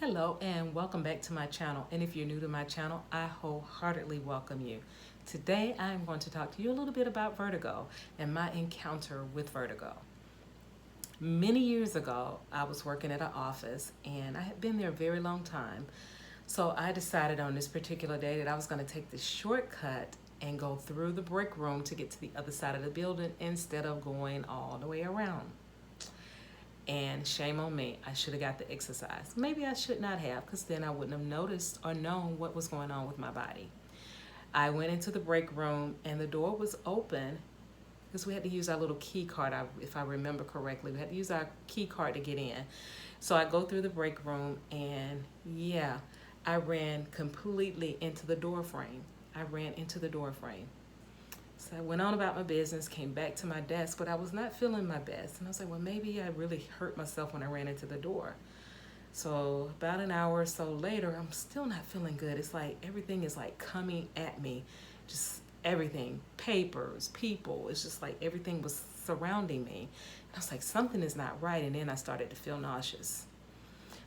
Hello and welcome back to my channel. And if you're new to my channel, I wholeheartedly welcome you. Today I'm going to talk to you a little bit about vertigo and my encounter with vertigo. Many years ago, I was working at an office and I had been there a very long time. So I decided on this particular day that I was going to take the shortcut and go through the break room to get to the other side of the building instead of going all the way around. And shame on me, I should have got the exercise. Maybe I should not have, because then I wouldn't have noticed or known what was going on with my body. I went into the break room and the door was open because we had to use our little key card, if I remember correctly. We had to use our key card to get in. So I go through the break room and yeah, I ran completely into the door frame. So I went on about my business, came back to my desk, but I was not feeling my best. And I was like, well, maybe I really hurt myself when I ran into the door. So about an hour or so later, I'm still not feeling good. It's like everything is like coming at me, just everything, papers, people. It's just like everything was surrounding me. And I was like, something is not right. And then I started to feel nauseous.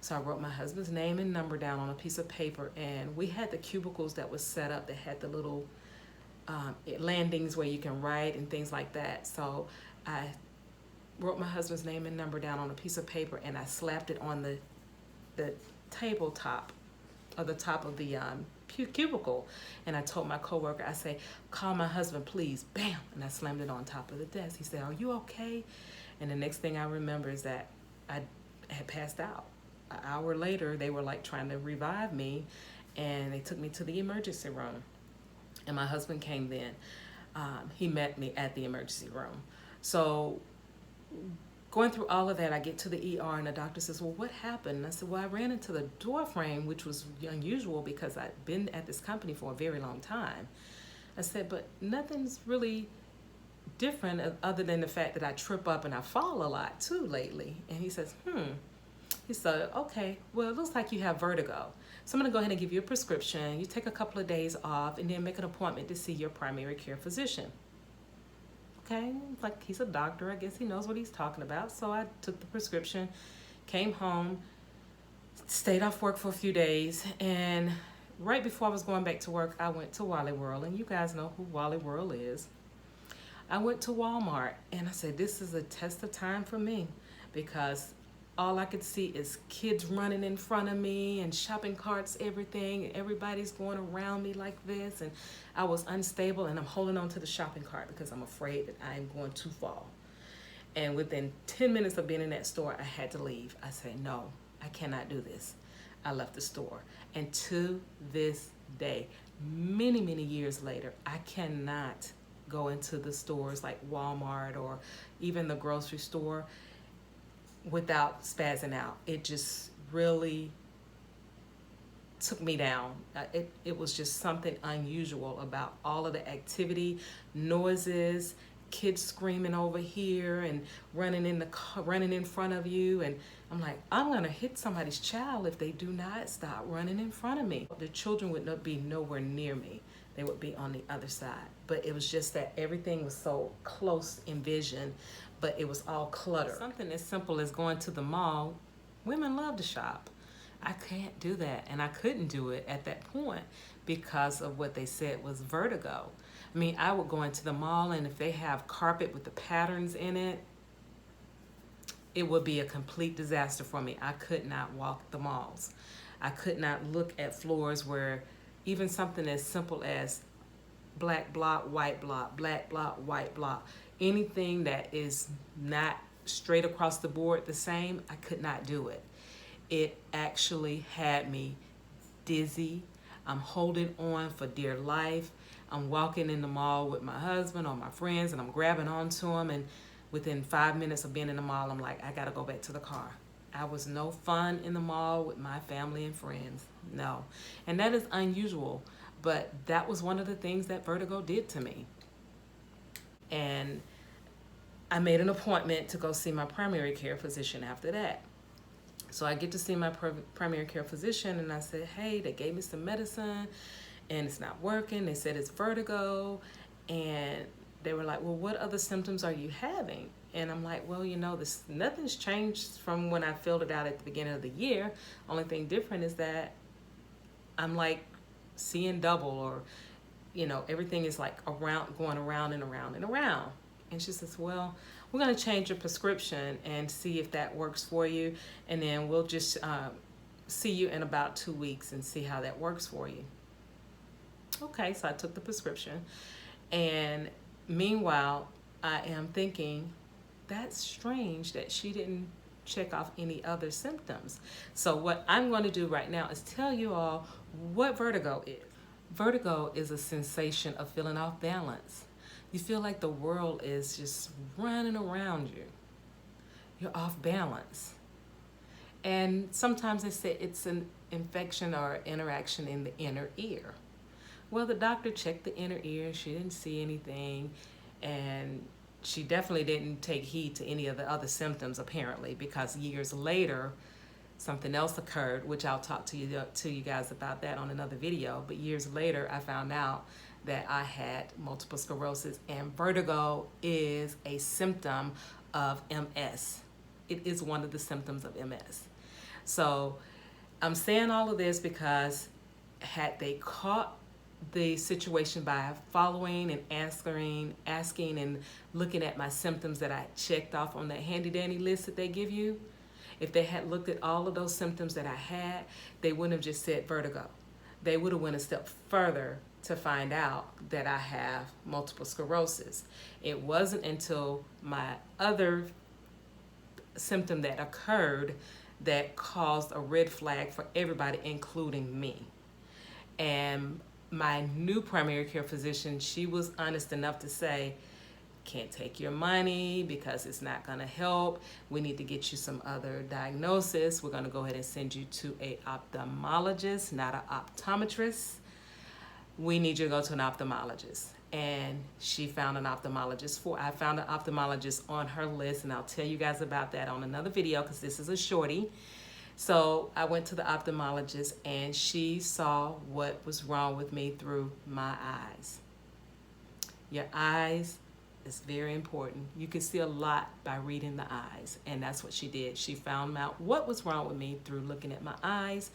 So I wrote my husband's name and number down on a piece of paper, and we had the cubicles that was set up that had the little landings where you can write and things like that. So I wrote my husband's name and number down on a piece of paper and I slapped it on the tabletop or the top of the cubicle. And I told my coworker, I say, call my husband, please. Bam! And I slammed it on top of the desk. He said, are you okay? And the next thing I remember is that I had passed out. An hour later, they were like trying to revive me and they took me to the emergency room. And my husband came then. He met me at the emergency room. So going through all of that, I get to the ER and the doctor says, well, what happened? And I said, well, I ran into the door frame, which was unusual because I'd been at this company for a very long time. I said, but nothing's really different other than the fact that I trip up and I fall a lot too lately. And he says, He said, okay, well, it looks like you have vertigo. So I'm gonna go ahead and give you a prescription. You take a couple of days off and then make an appointment to see your primary care physician. Okay, like he's a doctor, I guess he knows what he's talking about. So I took the prescription, came home, stayed off work for a few days, and right before I was going back to work, I went to Wally World, and you guys know who Wally World is. I went to Walmart and I said, this is a test of time for me because all I could see is kids running in front of me and shopping carts, everything. Everybody's going around me like this. And I was unstable and I'm holding on to the shopping cart because I'm afraid that I'm going to fall. And within 10 minutes of being in that store, I had to leave. I said, no, I cannot do this. I left the store. And to this day, many, many years later, I cannot go into the stores like Walmart or even the grocery store without spazzing out. It just really took me down. It was just something unusual about all of the activity, noises, kids screaming over here and running in front of you. And I'm like, I'm gonna hit somebody's child if they do not stop running in front of me. The children would not be nowhere near me. They would be on the other side. But it was just that everything was so close in vision, but it was all clutter. Something as simple as going to the mall, women love to shop. I can't do that, and I couldn't do it at that point because of what they said was vertigo. I mean, I would go into the mall, and if they have carpet with the patterns in it, it would be a complete disaster for me. I could not walk the malls. I could not look at floors where even something as simple as black block, white block, black block, white block, anything that is not straight across the board the same, I could not do it. It actually had me dizzy. I'm holding on for dear life. I'm walking in the mall with my husband or my friends and I'm grabbing onto them, and within 5 minutes of being in the mall, I'm like, I gotta go back to the car. I was no fun in the mall with my family and friends, no. And that is unusual, but that was one of the things that vertigo did to me. And I made an appointment to go see my primary care physician after that. So I get to see my primary care physician and I said, hey, they gave me some medicine and it's not working. They said it's vertigo. And they were like, well, what other symptoms are you having? And I'm like, well, nothing's changed from when I filled it out at the beginning of the year. Only thing different is that I'm like seeing double, or, everything is like going around and around and around. And she says, well, we're going to change your prescription and see if that works for you. And then we'll just see you in about 2 weeks and see how that works for you. Okay, so I took the prescription. And meanwhile, I am thinking, that's strange that she didn't check off any other symptoms. So what I'm going to do right now is tell you all what vertigo is. Vertigo is a sensation of feeling off balance. You feel like the world is just running around you. You're off balance. And sometimes they say it's an infection or interaction in the inner ear. Well, the doctor checked the inner ear. She didn't see anything. And she definitely didn't take heed to any of the other symptoms, apparently, because years later, something else occurred, which I'll talk to you guys about that on another video. But years later, I found out that I had multiple sclerosis, and vertigo is a symptom of MS. It is one of the symptoms of MS. So I'm saying all of this because had they caught the situation by following and asking and looking at my symptoms that I checked off on that handy dandy list that they give you, if they had looked at all of those symptoms that I had, they wouldn't have just said vertigo. They would have went a step further to find out that I have multiple sclerosis. It wasn't until my other symptom that occurred that caused a red flag for everybody, including me. And my new primary care physician, she was honest enough to say, can't take your money because it's not going to help. We need to get you some other diagnosis. We're going to go ahead and send you to an ophthalmologist, not an optometrist. We need you to go to an ophthalmologist. And she found an ophthalmologist I found an ophthalmologist on her list, and I'll tell you guys about that on another video because this is a shorty. So I went to the ophthalmologist, and she saw what was wrong with me through my eyes. Your eyes is very important. You can see a lot by reading the eyes, and that's what she did. She found out what was wrong with me through looking at my eyes.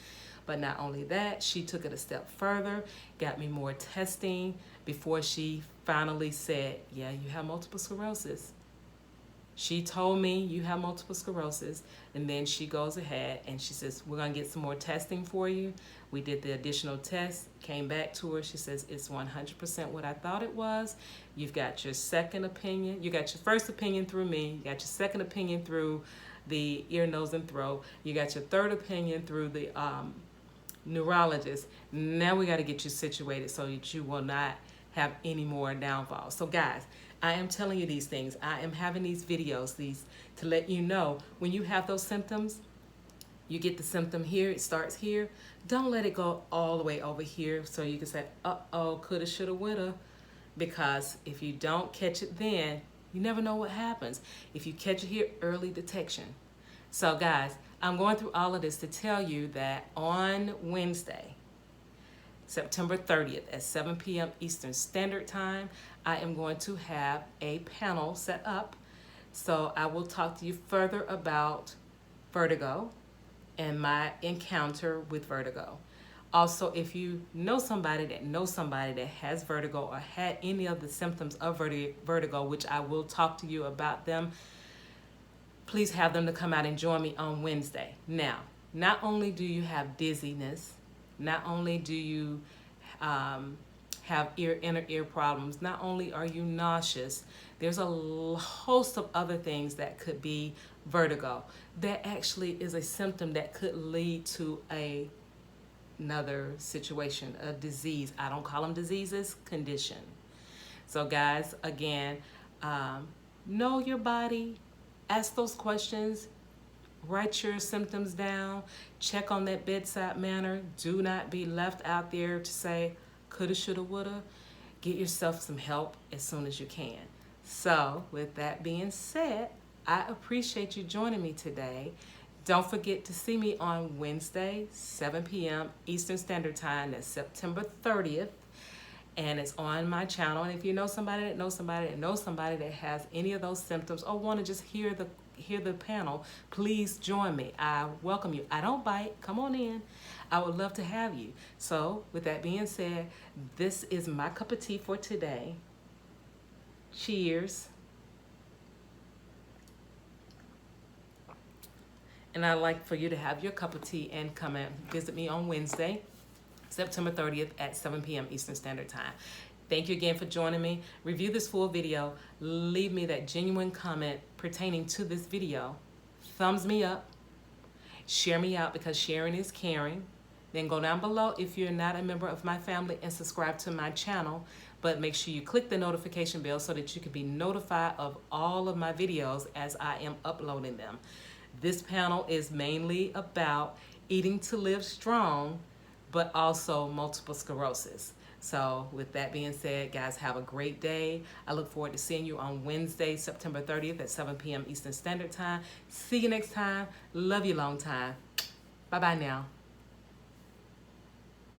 But not only that, she took it a step further, got me more testing before she finally said, yeah, you have multiple sclerosis. She told me you have multiple sclerosis, and then she goes ahead and she says, we're going to get some more testing for you. We did the additional test, came back to her. She says, it's 100% what I thought it was. You've got your second opinion. You got your first opinion through me. You got your second opinion through the ear, nose, and throat. You got your third opinion through the neurologist. Now we got to get you situated so that you will not have any more downfalls. So guys, I am telling you these things. I am having these videos to let you know when you have those symptoms, you get the symptom here, it starts here. Don't let it go all the way over here so you can say, uh-oh, coulda, shoulda, woulda. Because if you don't catch it then, you never know what happens. If you catch it here, early detection. So guys, I'm going through all of this to tell you that on Wednesday, September 30th at 7 p.m. Eastern Standard Time, I am going to have a panel set up. So I will talk to you further about vertigo and my encounter with vertigo. Also, if you know somebody that has vertigo or had any of the symptoms of vertigo, which I will talk to you about them, please have them to come out and join me on Wednesday. Now, not only do you have dizziness, not only do you have inner ear problems, not only are you nauseous, there's a host of other things that could be vertigo. That actually is a symptom that could lead to another situation, a disease. I don't call them diseases, condition. So guys, again, know your body, ask those questions, write your symptoms down, check on that bedside manner. Do not be left out there to say, coulda, shoulda, woulda. Get yourself some help as soon as you can. So with that being said, I appreciate you joining me today. Don't forget to see me on Wednesday, 7 p.m. Eastern Standard Time. That's September 30th. and it's on my channel. And if you know somebody that knows somebody that knows somebody that has any of those symptoms or want to just hear the panel, please join me. I welcome you. I don't bite. Come on in. I would love to have you. So with that being said, this is my cup of tea for today. Cheers. And I'd like for you to have your cup of tea and come and visit me on Wednesday, September 30th at 7 p.m. Eastern Standard Time. Thank you again for joining me. Review this full video. Leave me that genuine comment pertaining to this video. Thumbs me up. Share me out, because sharing is caring. Then go down below if you're not a member of my family and subscribe to my channel. But make sure you click the notification bell so that you can be notified of all of my videos as I am uploading them. This panel is mainly about eating to live strong, but also multiple sclerosis. So with that being said, guys, have a great day. I look forward to seeing you on Wednesday, September 30th at 7 p.m. Eastern Standard Time. See you next time. Love you long time. Bye-bye now.